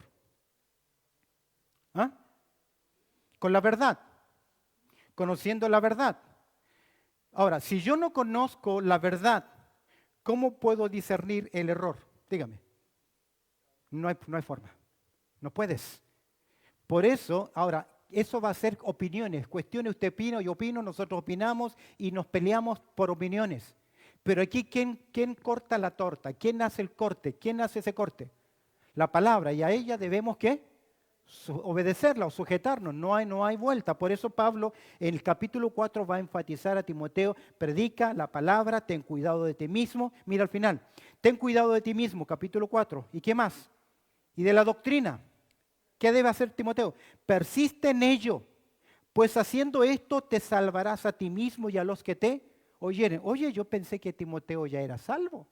¿Ah? Con la verdad, conociendo la verdad. Ahora, si yo no conozco la verdad, ¿cómo puedo discernir el error? Dígame. No hay forma. No puedes. Por eso, ahora, eso va a ser opiniones. Cuestiones, usted opina, yo opino, nosotros opinamos y nos peleamos por opiniones. Pero aquí, ¿quién corta la torta? ¿Quién hace el corte? ¿Quién hace ese corte? La palabra. Y a ella debemos, ¿qué? Obedecerla o sujetarnos, no hay vuelta. Por eso Pablo en el capítulo 4 va a enfatizar a Timoteo, predica la palabra, ten cuidado de ti mismo. Mira al final, ten cuidado de ti mismo, capítulo 4. ¿Y qué más? Y de la doctrina. ¿Qué debe hacer Timoteo? Persiste en ello, pues haciendo esto te salvarás a ti mismo y a los que te oyeren. Oye, yo pensé que Timoteo ya era salvo.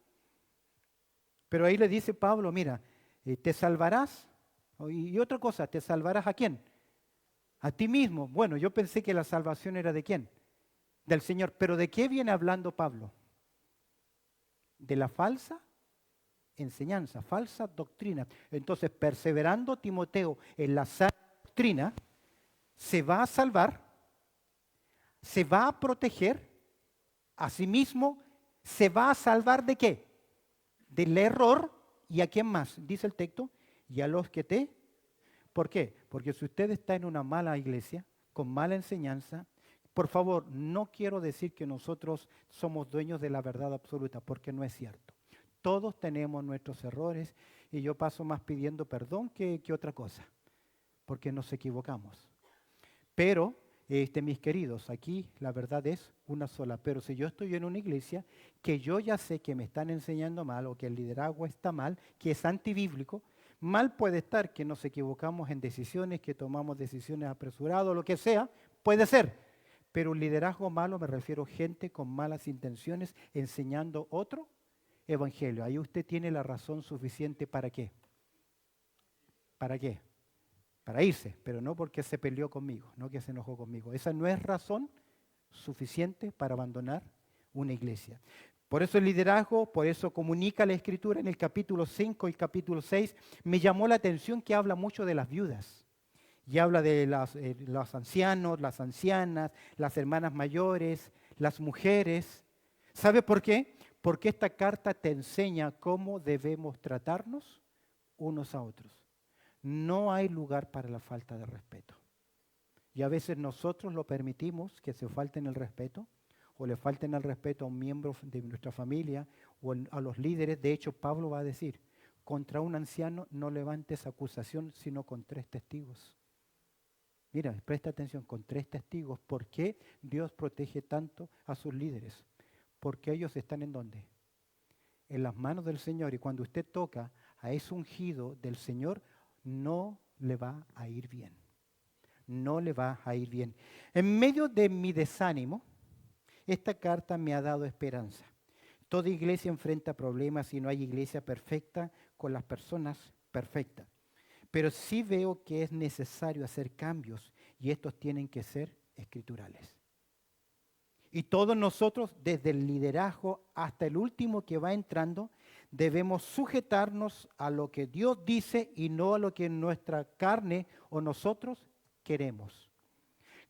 Pero ahí le dice Pablo, mira, te salvarás. Y otra cosa, ¿te salvarás a quién? A ti mismo. Bueno, yo pensé que la salvación era de quién? Del Señor. Pero ¿de qué viene hablando Pablo? De la falsa enseñanza, falsa doctrina. Entonces, perseverando Timoteo en la sana doctrina, se va a salvar, se va a proteger, a sí mismo, se va a salvar ¿de qué? Del error. ¿Y a quién más? Dice el texto, y a los que te. ¿Por qué? Porque si usted está en una mala iglesia, con mala enseñanza, por favor, no quiero decir que nosotros somos dueños de la verdad absoluta, porque no es cierto. Todos tenemos nuestros errores y yo paso más pidiendo perdón que otra cosa, porque nos equivocamos. Pero, mis queridos, aquí la verdad es una sola. Pero si yo estoy en una iglesia que yo ya sé que me están enseñando mal o que el liderazgo está mal, que es antibíblico, mal puede estar que nos equivocamos en decisiones, que tomamos decisiones apresuradas, lo que sea, puede ser. Pero un liderazgo malo me refiero a gente con malas intenciones enseñando otro evangelio. Ahí usted tiene la razón suficiente para qué. ¿Para qué? Para irse, pero no porque se peleó conmigo, no que se enojó conmigo. Esa no es razón suficiente para abandonar una iglesia. Por eso el liderazgo, por eso comunica la Escritura en el capítulo 5 y capítulo 6. Me llamó la atención que habla mucho de las viudas. Y habla de los ancianos, las ancianas, las hermanas mayores, las mujeres. ¿Sabe por qué? Porque esta carta te enseña cómo debemos tratarnos unos a otros. No hay lugar para la falta de respeto. Y a veces nosotros lo permitimos que se falten el respeto o le falten el respeto a un miembro de nuestra familia o a los líderes. De hecho, Pablo va a decir, contra un anciano no levantes acusación sino con 3 testigos. Mira, presta atención, con 3 testigos. ¿Por qué Dios protege tanto a sus líderes? Porque ellos están ¿en dónde? En las manos del Señor. Y cuando usted toca a ese ungido del Señor, no le va a ir bien. no le va a ir bien. En medio de mi desánimo, esta carta me ha dado esperanza. Toda iglesia enfrenta problemas y no hay iglesia perfecta con las personas perfectas. Pero sí veo que es necesario hacer cambios y estos tienen que ser escriturales. Y todos nosotros, desde el liderazgo hasta el último que va entrando, debemos sujetarnos a lo que Dios dice y no a lo que nuestra carne o nosotros queremos.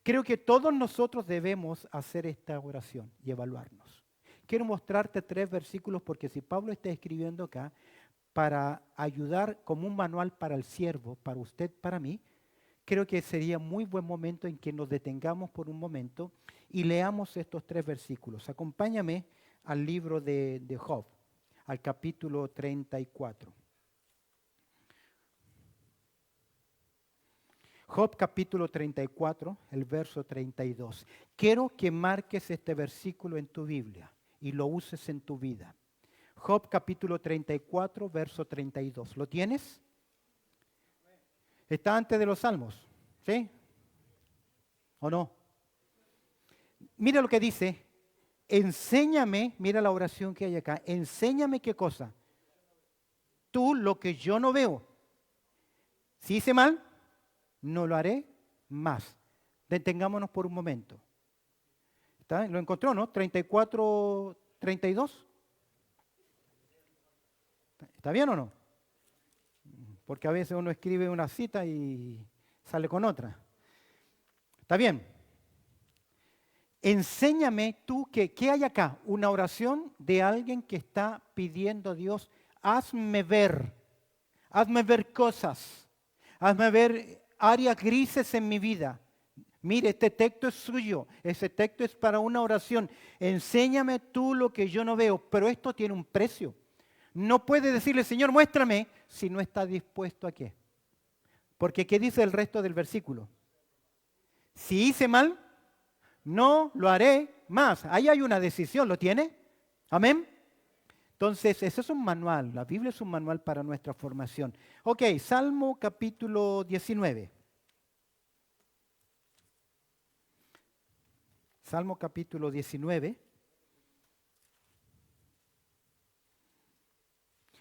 Creo que todos nosotros debemos hacer esta oración y evaluarnos. Quiero mostrarte 3 versículos porque si Pablo está escribiendo acá para ayudar como un manual para el siervo, para usted, para mí, creo que sería muy buen momento en que nos detengamos por un momento y leamos estos 3 versículos. Acompáñame al libro de Job, al capítulo 34. Job capítulo 34, el verso 32. Quiero que marques este versículo en tu Biblia y lo uses en tu vida. Job capítulo 34, verso 32. ¿Lo tienes? Está antes de los salmos, ¿sí? ¿O no? Mira lo que dice. Enséñame, mira la oración que hay acá. Enséñame qué cosa. Tú lo que yo no veo. Si hice mal, no lo haré más. Detengámonos por un momento. ¿Está? ¿Lo encontró, no? 34, 32. ¿Está bien o no? Porque a veces uno escribe una cita y sale con otra. ¿Está bien? Enséñame tú ¿qué hay acá? Una oración de alguien que está pidiendo a Dios, hazme ver cosas, hazme ver áreas grises en mi vida. Mire, este texto es suyo, ese texto es para una oración. Enséñame tú lo que yo no veo, pero esto tiene un precio. No puede decirle, Señor, muéstrame, si no está dispuesto a qué. Porque ¿qué dice el resto del versículo? Si hice mal, no lo haré más. Ahí hay una decisión, ¿lo tiene? Amén. Entonces, ese es un manual, la Biblia es un manual para nuestra formación. Ok, Salmo capítulo 19. Salmo capítulo 19.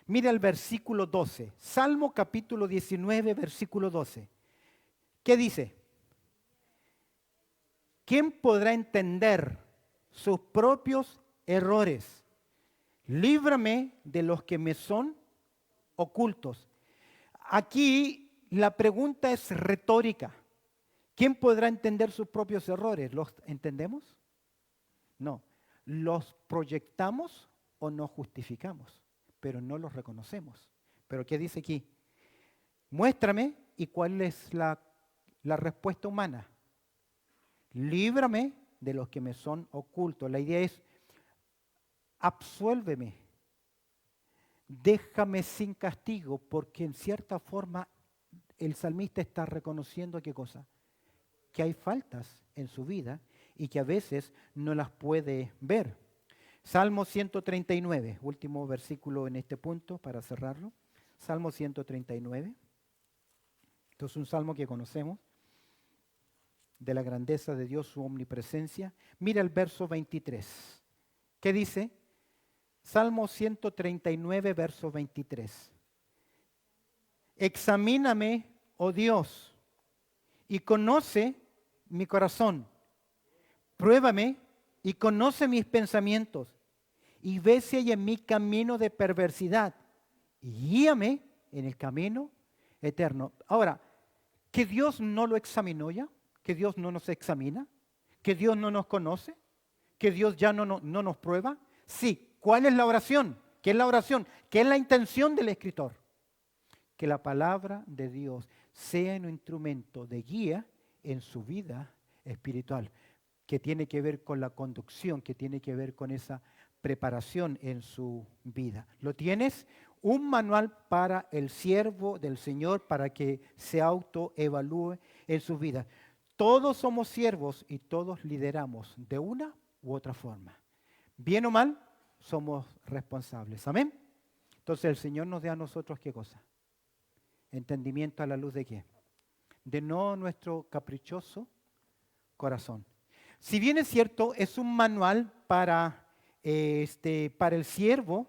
Mira el versículo 12. Salmo capítulo 19, versículo 12. ¿Qué dice? ¿Quién podrá entender sus propios errores? Líbrame de los que me son ocultos. Aquí la pregunta es retórica. ¿Quién podrá entender sus propios errores? ¿Los entendemos? No. Los proyectamos o nos justificamos, pero no los reconocemos. ¿Pero qué dice aquí? Muéstrame y cuál es la respuesta humana. Líbrame de los que me son ocultos. La idea es, absuélveme, déjame sin castigo, porque en cierta forma el salmista está reconociendo ¿qué cosa? Que hay faltas en su vida y que a veces no las puede ver. Salmo 139, último versículo en este punto para cerrarlo. Salmo 139. Esto es un salmo que conocemos de la grandeza de Dios, su omnipresencia. Mira el verso 23. ¿Qué dice? Salmo 139, verso 23. Examíname, oh Dios, y conoce mi corazón. Pruébame y conoce mis pensamientos. Y ve si hay en mí camino de perversidad. Y guíame en el camino eterno. Ahora, ¿que Dios no lo examinó ya? ¿Que Dios no nos examina? ¿Que Dios no nos conoce? ¿Que Dios ya no nos prueba? Sí. ¿Cuál es la oración? ¿Qué es la oración? ¿Qué es la intención del escritor? Que la palabra de Dios sea un instrumento de guía en su vida espiritual, que tiene que ver con la conducción, que tiene que ver con esa preparación en su vida. ¿Lo tienes? Un manual para el siervo del Señor para que se autoevalúe en su vida. Todos somos siervos y todos lideramos de una u otra forma. Bien o mal, somos responsables. Amén. Entonces el Señor nos da a nosotros ¿qué cosa? Entendimiento a la luz de qué? de no nuestro caprichoso corazón. Si bien es cierto, es un manual para el siervo,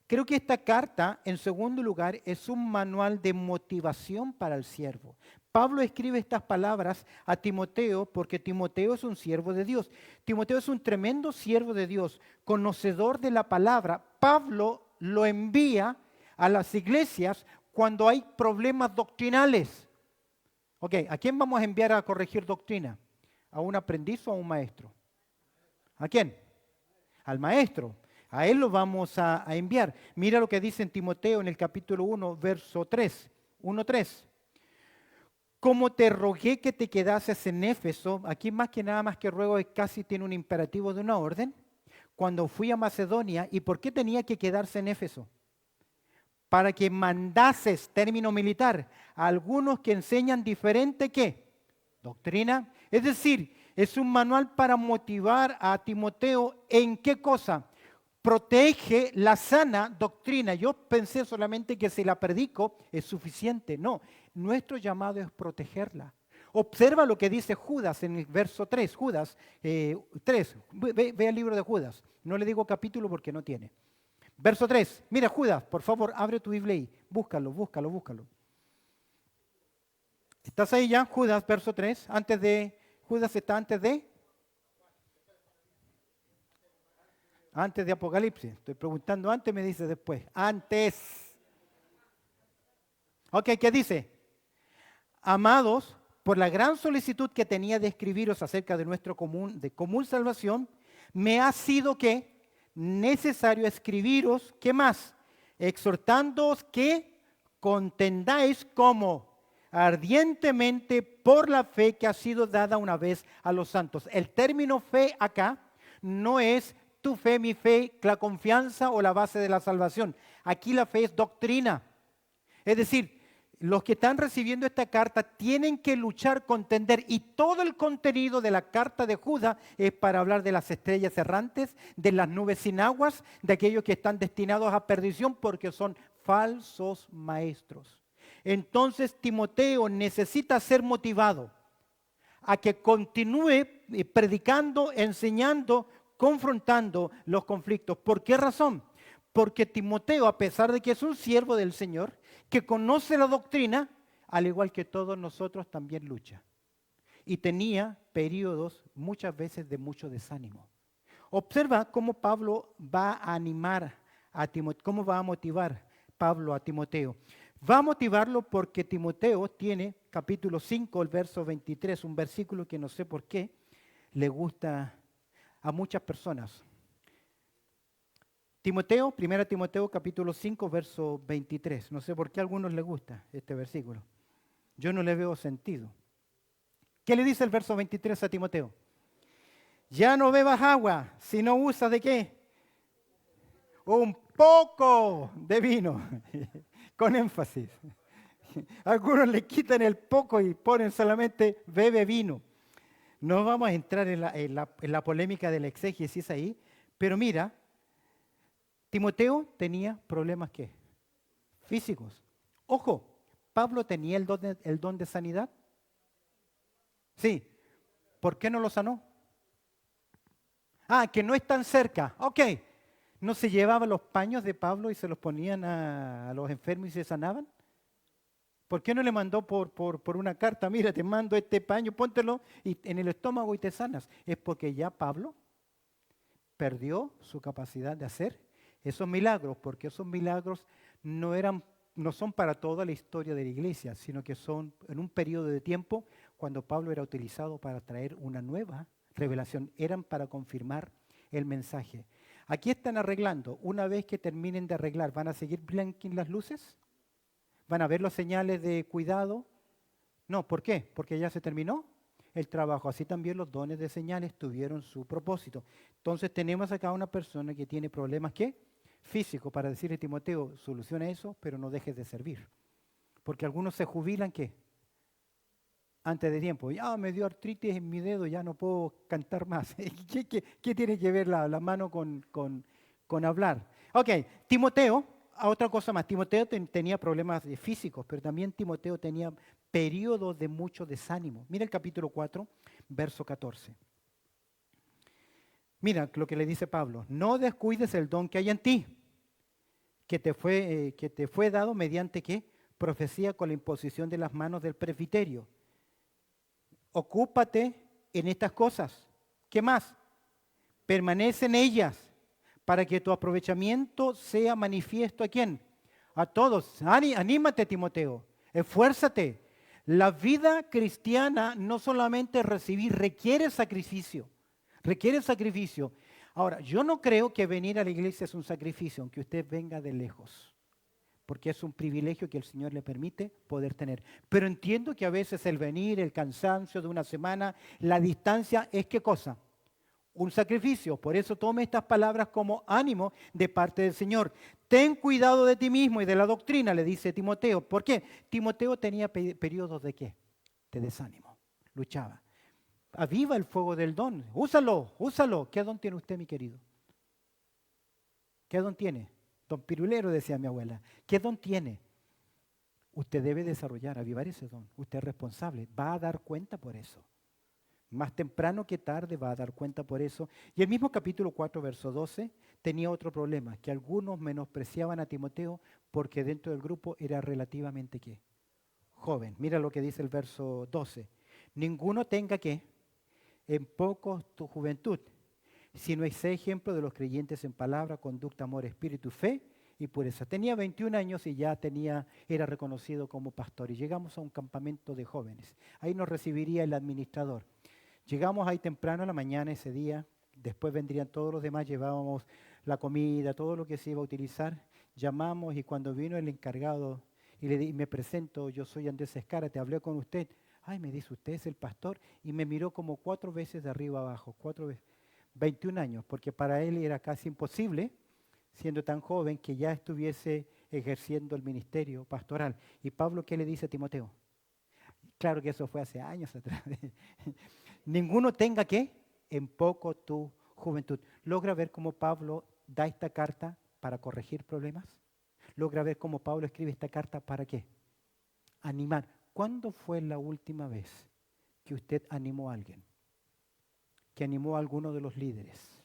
creo que esta carta, en segundo lugar, es un manual de motivación para el siervo. Pablo escribe estas palabras a Timoteo porque Timoteo es un siervo de Dios. Timoteo es un tremendo siervo de Dios, conocedor de la palabra. Pablo lo envía a las iglesias cuando hay problemas doctrinales. Ok, ¿a quién vamos a enviar a corregir doctrina? ¿A un aprendiz o a un maestro? ¿A quién? Al maestro. A él lo vamos a enviar. Mira lo que dice en Timoteo en el capítulo 1, verso 3. 1:3. Como te rogué que te quedases en Éfeso, aquí más que nada más que ruego casi tiene un imperativo de una orden, cuando fui a Macedonia. ¿Y por qué tenía que quedarse en Éfeso? Para que mandases, término militar, a algunos que enseñan diferente ¿qué? Doctrina. Es decir, es un manual para motivar a Timoteo en qué cosa. Protege la sana doctrina. Yo pensé solamente que si la predico es suficiente. No, nuestro llamado es protegerla. Observa lo que dice Judas en el verso 3. Judas 3. Ve el libro de Judas. No le digo capítulo porque no tiene. Verso 3. Mira, Judas, por favor, abre tu Biblia ahí. Búscalo. ¿Estás ahí ya? Judas, verso 3. Judas está antes de Apocalipsis. Estoy preguntando antes, me dice después. Antes. Ok, ¿qué dice? Amados, por la gran solicitud que tenía de escribiros acerca de nuestro común salvación, me ha sido ¿qué? Necesario escribiros, ¿qué más? Exhortándoos que contendáis como ardientemente por la fe que ha sido dada una vez a los santos. El término fe acá no es tu fe, mi fe, la confianza o la base de la salvación. Aquí la fe es doctrina. Es decir, los que están recibiendo esta carta tienen que luchar, contender, y todo el contenido de la carta de Judas es para hablar de las estrellas errantes, de las nubes sin aguas, de aquellos que están destinados a perdición porque son falsos maestros. Entonces Timoteo necesita ser motivado a que continúe predicando, enseñando, confrontando los conflictos. ¿Por qué razón? Porque Timoteo, a pesar de que es un siervo del Señor, que conoce la doctrina, al igual que todos nosotros, también lucha. Y tenía periodos muchas veces de mucho desánimo. Observa cómo Pablo va a animar a Timoteo, cómo va a motivar Pablo a Timoteo. Va a motivarlo porque Timoteo tiene, capítulo 5, el verso 23, un versículo que no sé por qué le gusta a muchas personas. Timoteo, 1 Timoteo capítulo 5, verso 23. No sé por qué a algunos les gusta este versículo. Yo no le veo sentido. ¿Qué le dice el verso 23 a Timoteo? Ya no bebas agua, sino usas ¿de qué? Un poco de vino, con énfasis. Algunos le quitan el poco y ponen solamente bebe vino. No vamos a entrar en la polémica de la exégesis ahí, pero mira, Timoteo tenía problemas ¿qué? Físicos. Ojo, ¿Pablo tenía el don de sanidad? Sí. ¿Por qué no lo sanó? Que no es tan cerca. Ok. ¿No se llevaban los paños de Pablo y se los ponían a los enfermos y se sanaban? ¿Por qué no le mandó por una carta? Mira, te mando este paño, póntelo en el estómago y te sanas. Es porque ya Pablo perdió su capacidad de hacer esos milagros, porque esos milagros no son para toda la historia de la iglesia, sino que son en un periodo de tiempo cuando Pablo era utilizado para traer una nueva revelación, eran para confirmar el mensaje. Aquí están arreglando, una vez que terminen de arreglar, ¿van a seguir blanqueando las luces? ¿Van a ver los señales de cuidado? No, ¿por qué? Porque ya se terminó el trabajo. Así también los dones de señales tuvieron su propósito. Entonces tenemos acá una persona que tiene problemas, ¿qué? Físicos, para decirle a Timoteo, soluciona eso, pero no dejes de servir. Porque algunos se jubilan, ¿qué? Antes de tiempo. Ya me dio artritis en mi dedo, ya no puedo cantar más. ¿Qué tiene que ver la mano con hablar? Ok, Timoteo, otra cosa más. Timoteo tenía problemas físicos, pero también Timoteo tenía periodo de mucho desánimo. Mira el capítulo 4, verso 14. Mira lo que le dice Pablo. No descuides el don que hay en ti, que te fue dado mediante ¿qué? Profecía con la imposición de las manos del presbiterio. Ocúpate en estas cosas. ¿Qué más? Permanece en ellas para que tu aprovechamiento sea manifiesto. ¿A quién? A todos. Anímate, Timoteo. Esfuérzate. La vida cristiana no solamente recibir, requiere sacrificio. Requiere sacrificio. Ahora, yo no creo que venir a la iglesia es un sacrificio, aunque usted venga de lejos, porque es un privilegio que el Señor le permite poder tener. Pero entiendo que a veces el venir, el cansancio de una semana, la distancia, ¿es qué cosa? Un sacrificio. Por eso tome estas palabras como ánimo de parte del Señor. Ten cuidado de ti mismo y de la doctrina, le dice Timoteo. ¿Por qué? Timoteo tenía periodos de qué? De desánimo. Luchaba. Aviva el fuego del don. Úsalo, úsalo. ¿Qué don tiene usted, mi querido? ¿Qué don tiene? Don Pirulero, decía mi abuela. ¿Qué don tiene? Usted debe desarrollar, avivar ese don. Usted es responsable. Va a dar cuenta por eso. Más temprano que tarde va a dar cuenta por eso. Y el mismo capítulo 4, verso 12, tenía otro problema, que algunos menospreciaban a Timoteo porque dentro del grupo era relativamente ¿qué? Joven. Mira lo que dice el verso 12. Ninguno tenga ¿qué? En poco tu juventud, sino es ejemplo de los creyentes en palabra, conducta, amor, espíritu, fe y pureza. Tenía 21 años y ya era reconocido como pastor. Y llegamos a un campamento de jóvenes. Ahí nos recibiría el administrador. Llegamos ahí temprano a la mañana ese día, después vendrían todos los demás, llevábamos la comida, todo lo que se iba a utilizar. Llamamos y cuando vino el encargado y me presento, yo soy Andrés Escara, te hablé con usted. Ay, me dice, usted es el pastor, y me miró como 4 veces de arriba abajo, 4 veces, 21 años, porque para él era casi imposible, siendo tan joven, que ya estuviese ejerciendo el ministerio pastoral. ¿Y Pablo qué le dice a Timoteo? Claro que eso fue hace años atrás. Ninguno tenga que en poco tu juventud. ¿Logra ver cómo Pablo da esta carta para corregir problemas? ¿Logra ver cómo Pablo escribe esta carta para qué? Animar. ¿Cuándo fue la última vez que usted animó a alguien? Que animó a alguno de los líderes.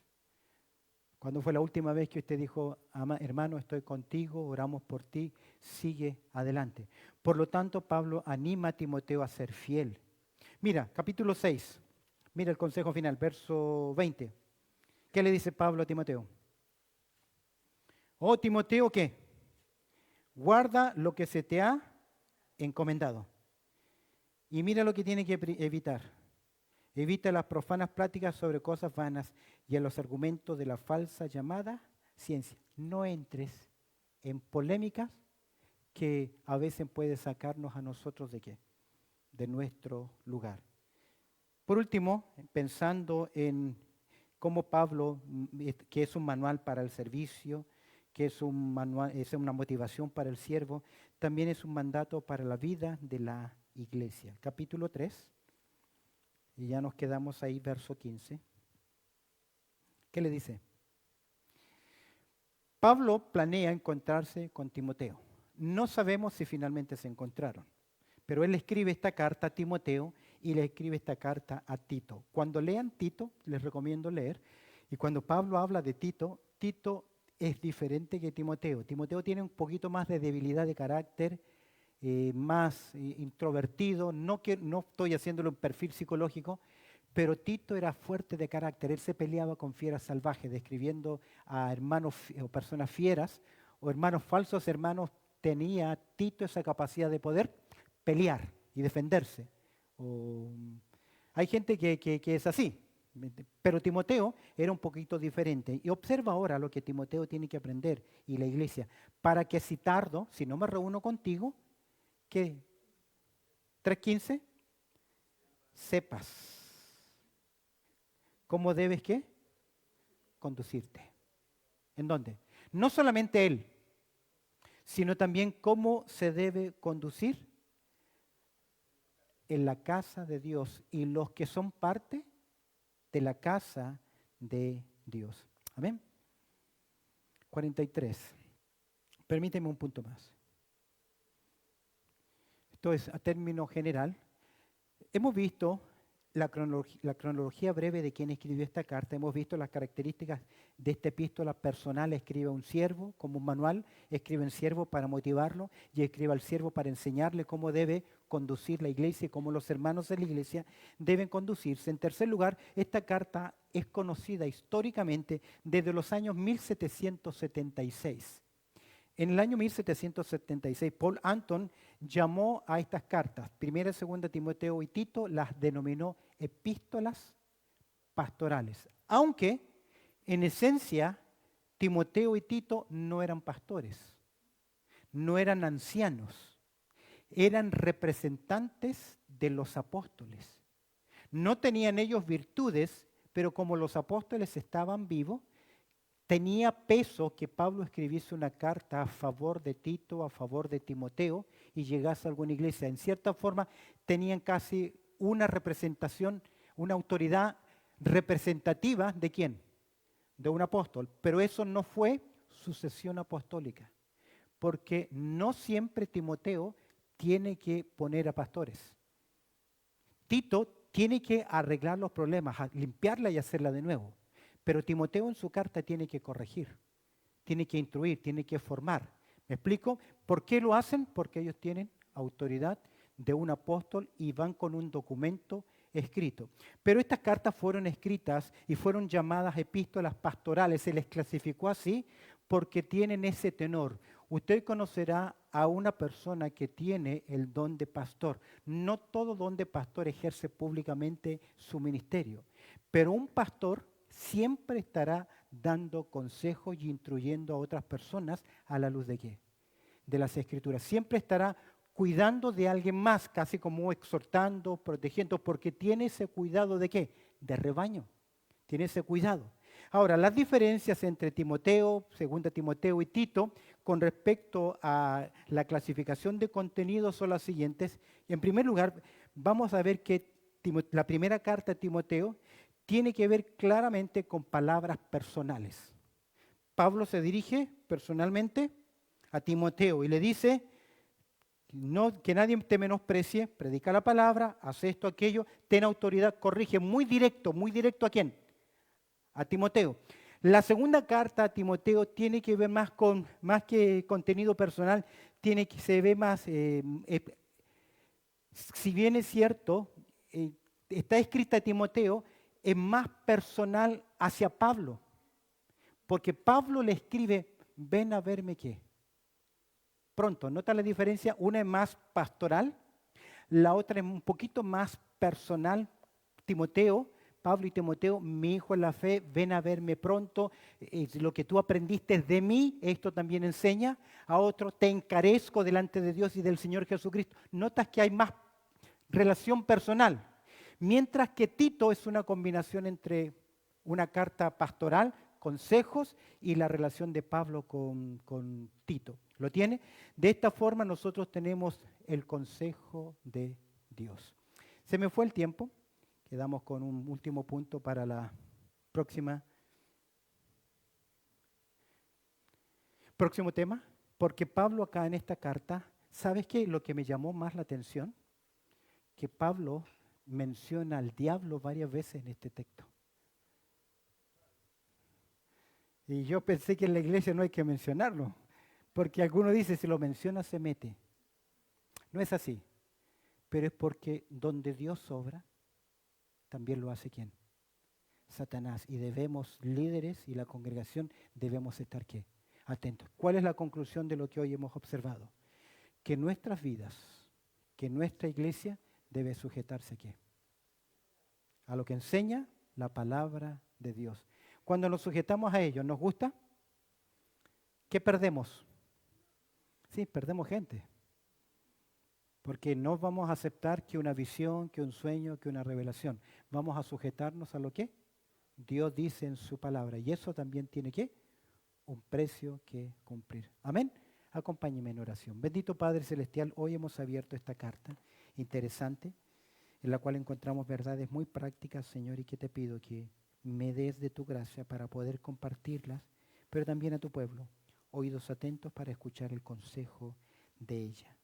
¿Cuándo fue la última vez que usted dijo, hermano, estoy contigo, oramos por ti, sigue adelante? Por lo tanto, Pablo anima a Timoteo a ser fiel. Mira, capítulo 6, mira el consejo final, verso 20. ¿Qué le dice Pablo a Timoteo? Oh, Timoteo, ¿qué? Guarda lo que se te ha encomendado. Y mira lo que tiene que evitar. Evita las profanas pláticas sobre cosas vanas y a los argumentos de la falsa llamada ciencia. No entres en polémicas que a veces puede sacarnos a nosotros de qué? De nuestro lugar. Por último, pensando en cómo Pablo, que es un manual para el servicio, que es una motivación para el siervo, también es un mandato para la vida de la iglesia. Capítulo 3, y ya nos quedamos ahí, verso 15. ¿Qué le dice? Pablo planea encontrarse con Timoteo. No sabemos si finalmente se encontraron, pero él escribe esta carta a Timoteo y le escribe esta carta a Tito. Cuando lean Tito, les recomiendo leer, y cuando Pablo habla de Tito, Tito es diferente que Timoteo. Timoteo tiene un poquito más de debilidad de carácter, más introvertido, no estoy haciéndolo en perfil psicológico, pero Tito era fuerte de carácter, él se peleaba con fieras salvajes, describiendo a hermanos o personas fieras o hermanos falsos hermanos, tenía Tito esa capacidad de poder pelear y defenderse. Hay gente que es así, pero Timoteo era un poquito diferente. Y observa ahora lo que Timoteo tiene que aprender y la iglesia, para que si tardo, si no me reúno contigo, ¿qué? 3:15, sepas cómo debes ¿qué? Conducirte. ¿En dónde? No solamente él, sino también cómo se debe conducir en la casa de Dios y los que son parte de la casa de Dios. Amén. 43. Permíteme un punto más. Entonces, a término general, hemos visto la cronología breve de quién escribió esta carta, hemos visto las características de esta epístola personal. Escribe un siervo como un manual, escribe un siervo para motivarlo y escribe al siervo para enseñarle cómo debe conducir la iglesia y cómo los hermanos de la iglesia deben conducirse. En tercer lugar, esta carta es conocida históricamente desde los años 1776. En el año 1776, Paul Anton llamó a estas cartas, primera y segunda Timoteo y Tito, las denominó epístolas pastorales. Aunque, en esencia, Timoteo y Tito no eran pastores, no eran ancianos, eran representantes de los apóstoles. No tenían ellos virtudes, pero como los apóstoles estaban vivos, tenía peso que Pablo escribiese una carta a favor de Tito, a favor de Timoteo y llegase a alguna iglesia. En cierta forma tenían casi una representación, una autoridad representativa ¿de quién? De un apóstol. Pero eso no fue sucesión apostólica, porque no siempre Timoteo tiene que poner a pastores. Tito tiene que arreglar los problemas, limpiarla y hacerla de nuevo. Pero Timoteo en su carta tiene que corregir, tiene que instruir, tiene que formar. ¿Me explico? ¿Por qué lo hacen? Porque ellos tienen autoridad de un apóstol y van con un documento escrito. Pero estas cartas fueron escritas y fueron llamadas epístolas pastorales. Se les clasificó así porque tienen ese tenor. Usted conocerá a una persona que tiene el don de pastor. No todo don de pastor ejerce públicamente su ministerio, pero un pastor siempre estará dando consejos y instruyendo a otras personas a la luz de qué? De las Escrituras. Siempre estará cuidando de alguien más, casi como exhortando, protegiendo, porque tiene ese cuidado de qué? De rebaño. Tiene ese cuidado. Ahora, las diferencias entre Timoteo, segunda Timoteo y Tito, con respecto a la clasificación de contenidos son las siguientes. En primer lugar, vamos a ver que la primera carta a Timoteo tiene que ver claramente con palabras personales. Pablo se dirige personalmente a Timoteo y le dice, no, que nadie te menosprecie, predica la palabra, hace esto, aquello, ten autoridad, corrige, muy directo ¿a quién? A Timoteo. La segunda carta a Timoteo tiene que ver más que contenido personal, se ve más, si bien es cierto, está escrita a Timoteo, es más personal hacia Pablo, porque Pablo le escribe, ven a verme qué. Pronto, ¿nota la diferencia? Una es más pastoral, la otra es un poquito más personal. Timoteo, Pablo y Timoteo, mi hijo en la fe, ven a verme pronto, lo que tú aprendiste de mí, esto también enseña. A otro, te encarezco delante de Dios y del Señor Jesucristo. Notas que hay más relación personal. Mientras que Tito es una combinación entre una carta pastoral, consejos, y la relación de Pablo con Tito. ¿Lo tiene? De esta forma nosotros tenemos el consejo de Dios. Se me fue el tiempo. Quedamos con un último punto para la próximo tema. Porque Pablo acá en esta carta, ¿sabes qué? Lo que me llamó más la atención, que Pablo menciona al diablo varias veces en este texto. Y yo pensé que en la iglesia no hay que mencionarlo, porque alguno dice, si lo menciona se mete. No es así, pero es porque donde Dios obra, también lo hace ¿quién? Satanás. Y debemos, líderes y la congregación, debemos estar ¿qué? Atentos. ¿Cuál es la conclusión de lo que hoy hemos observado? Que nuestras vidas, que nuestra iglesia debe sujetarse ¿a qué? A lo que enseña la palabra de Dios. Cuando nos sujetamos a ello, ¿nos gusta? ¿Qué perdemos? Sí, perdemos gente. Porque no vamos a aceptar que una visión, que un sueño, que una revelación. Vamos a sujetarnos a lo que Dios dice en su palabra. Y eso también tiene que un precio que cumplir. Amén. Acompáñeme en oración. Bendito Padre Celestial, hoy hemos abierto esta carta interesante, en la cual encontramos verdades muy prácticas, Señor, y que te pido que me des de tu gracia para poder compartirlas, pero también a tu pueblo, oídos atentos para escuchar el consejo de ella.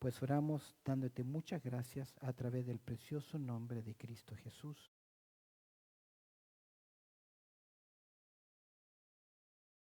Pues oramos dándote muchas gracias a través del precioso nombre de Cristo Jesús.